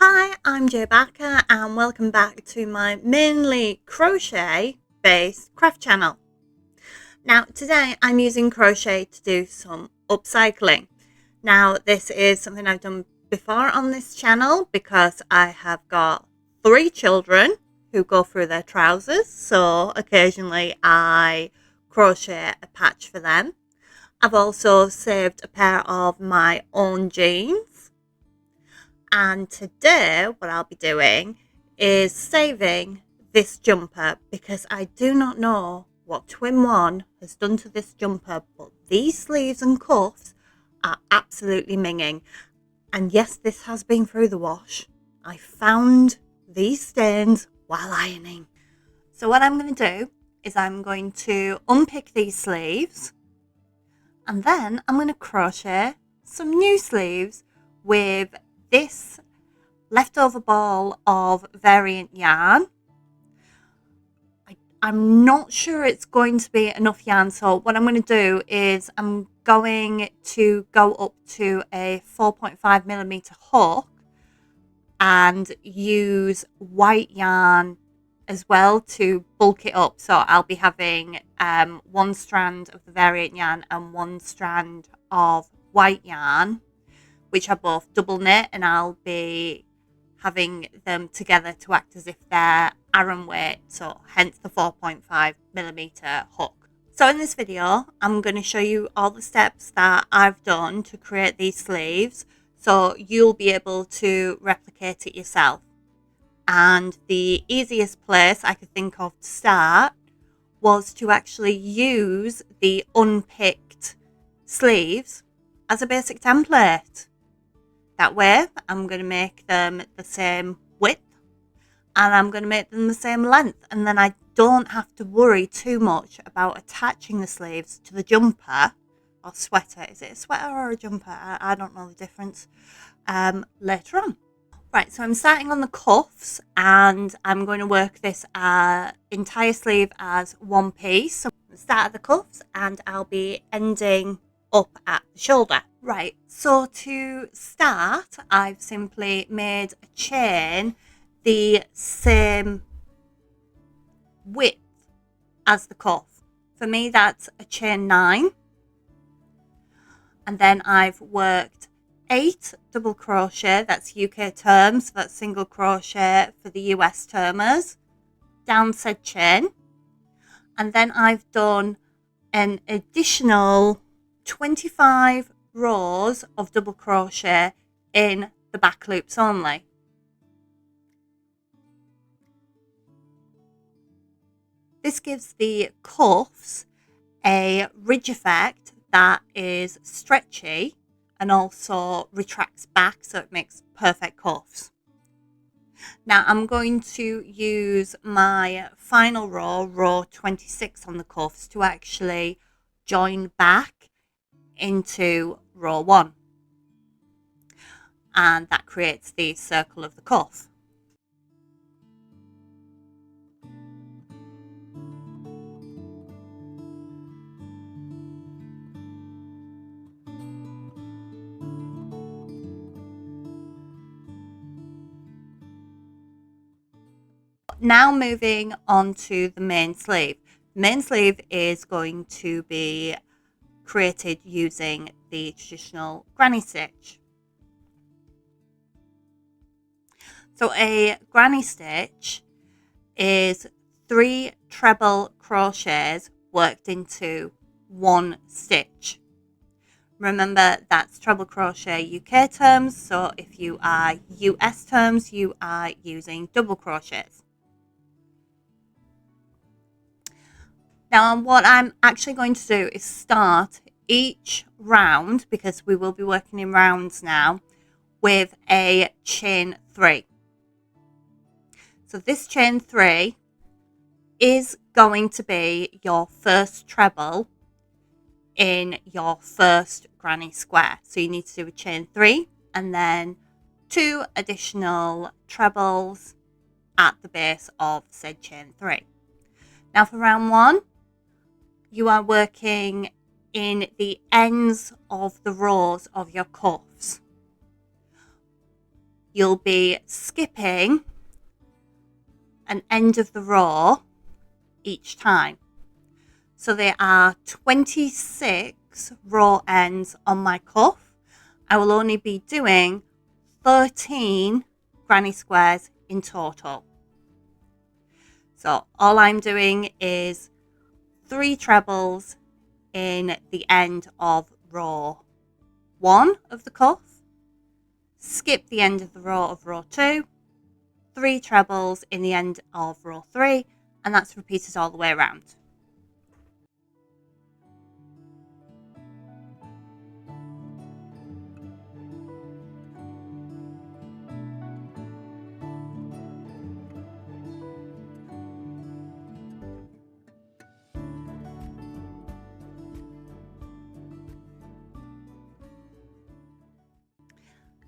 Hi, I'm Jo Barker and welcome back to my mainly crochet based craft channel. Now today I'm using crochet to do some upcycling. Now this is something I've done before on this channel because I have got 3 children who go through their trousers, so occasionally I crochet a patch for them. I've also saved a pair of my own jeans. And today what I'll be doing is saving this jumper because I do not know what Twin One has done to this jumper, but these sleeves and cuffs are absolutely minging. And yes, this has been through the wash. I found these stains while ironing. So what I'm going to do is I'm going to unpick these sleeves and then I'm going to crochet some new sleeves with this leftover ball of variant yarn. I'm not sure it's going to be enough yarn, so what I'm going to do is I'm going to go up to a 4.5mm hook and use white yarn as well to bulk it up. So I'll be having one strand of the variant yarn and one strand of white yarn, which are both double knit, and I'll be having them together to act as if they're Aran weight, so hence the 4.5mm hook. So in this video, I'm going to show you all the steps that I've done to create these sleeves, so you'll be able to replicate it yourself. And the easiest place I could think of to start was to actually use the unpicked sleeves as a basic template. That way, I'm going to make them the same width and I'm going to make them the same length. And then I don't have to worry too much about attaching the sleeves to the jumper or sweater. Is it a sweater or a jumper? I don't know the difference. Later on. Right, so I'm starting on the cuffs and I'm going to work this entire sleeve as one piece. So I'm going to start at the cuffs and I'll be ending up at the shoulder. Right, so to start, I've simply made a chain the same width as the cuff. For me, that's a chain 9. And then I've worked 8 double crochet, that's UK terms, so that's single crochet for the US termers, down said chain. And then I've done an additional 25 rows of double crochet in the back loops only. This gives the cuffs a ridge effect that is stretchy and also retracts back, so it makes perfect cuffs. Now I'm going to use my final row 26 on the cuffs, to actually join back into row 1, and that creates the circle of the cuff. Now moving on to the main sleeve. The main sleeve is going to be created using the traditional granny stitch. So a granny stitch is 3 treble crochets worked into 1 stitch. Remember, that's treble crochet UK terms, so if you are US terms, you are using double crochets. Now what I'm actually going to do is start each round, because we will be working in rounds now, with a chain 3. So this chain 3 is going to be your first treble in your first granny square. So you need to do a chain 3 and then 2 additional trebles at the base of said chain 3. Now for round 1, you are working in the ends of the rows of your cuffs. you'll be skipping an end of the row each time. So there are 26 row ends on my cuff. I will only be doing 13 granny squares in total. So all I'm doing is 3 trebles in the end of row 1 of the cuff, skip the end of the row of row 2, 3 trebles in the end of row 3, and that's repeated all the way around.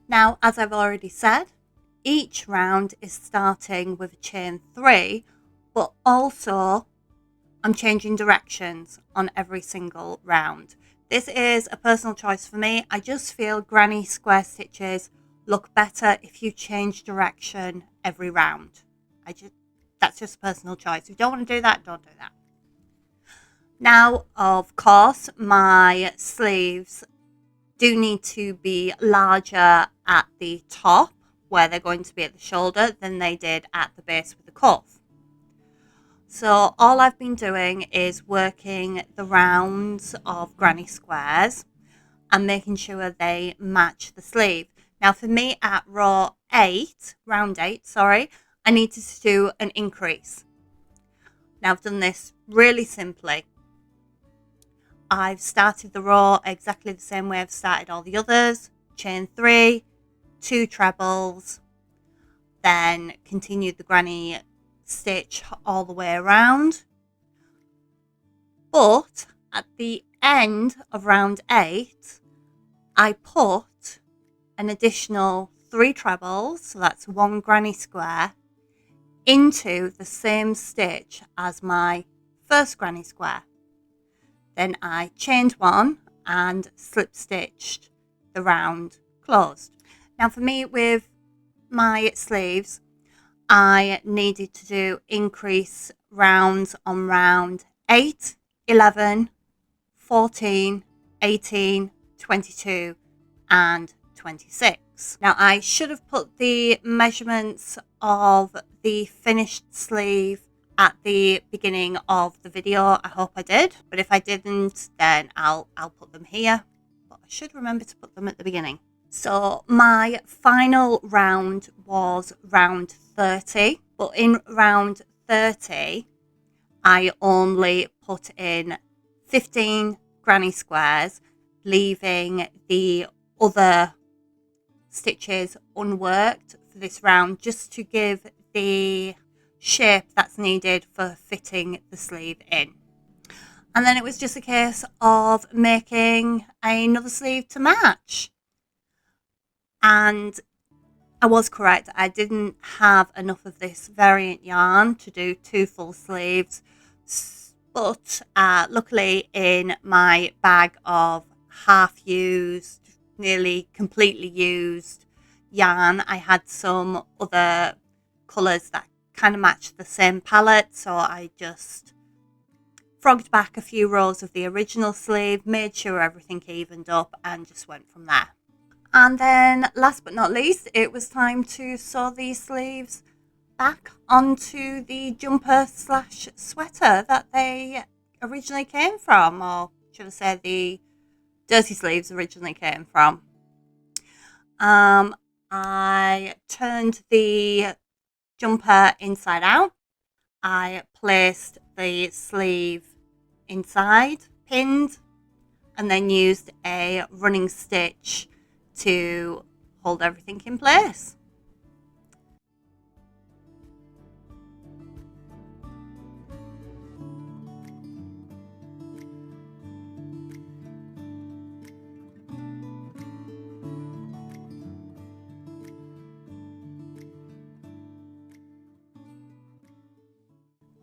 Now, as I've already said, each round is starting with a chain 3, but also I'm changing directions on every single round. This is a personal choice for me. I just feel granny square stitches look better if you change direction every round. That's just a personal choice. If you don't want to do that, don't do that. Now, of course, my sleeves do need to be larger at the top, where they're going to be at the shoulder, than they did at the base with the cuff. So all I've been doing is working the rounds of granny squares and making sure they match the sleeve. Now for me at round 8, I needed to do an increase. Now I've done this really simply. I've started the row exactly the same way I've started all the others. Chain 3, 2 trebles, then continued the granny stitch all the way around. But at the end of round 8, I put an additional 3 trebles, so that's 1 granny square, into the same stitch as my first granny square. Then I chained 1 and slip stitched the round closed. Now for me with my sleeves, I needed to do increase rounds on round 8, 11, 14, 18, 22 and 26. Now I should have put the measurements of the finished sleeve at the beginning of the video. I hope I did, but if I didn't, then I'll put them here, but I should remember to put them at the beginning. So my final round was round 30, but in round 30 I only put in 15 granny squares, leaving the other stitches unworked for this round, just to give the shape that's needed for fitting the sleeve in. And then it was just a case of making another sleeve to match. And I was correct, I didn't have enough of this variant yarn to do 2 full sleeves, but luckily in my bag of half used, nearly completely used yarn, I had some other colours that kind of matched the same palette, so I just frogged back a few rows of the original sleeve, made sure everything evened up, and just went from there. And then last but not least, it was time to sew these sleeves back onto the jumper slash sweater that they originally came from, or should I say the dirty sleeves originally came from. I turned the jumper inside out. I placed the sleeve inside, pinned, and then used a running stitch to hold everything in place.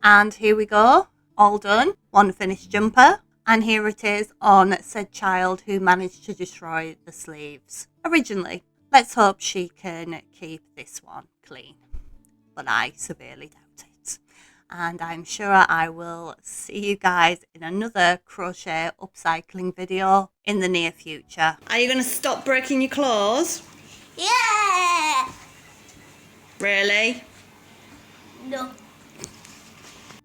And here we go, all done, one finished jumper. And here it is on said child who managed to destroy the sleeves originally. let's hope she can keep this one clean, but I severely doubt it. And I'm sure I will see you guys in another crochet upcycling video in the near future. Are you going to stop breaking your clothes? Yeah!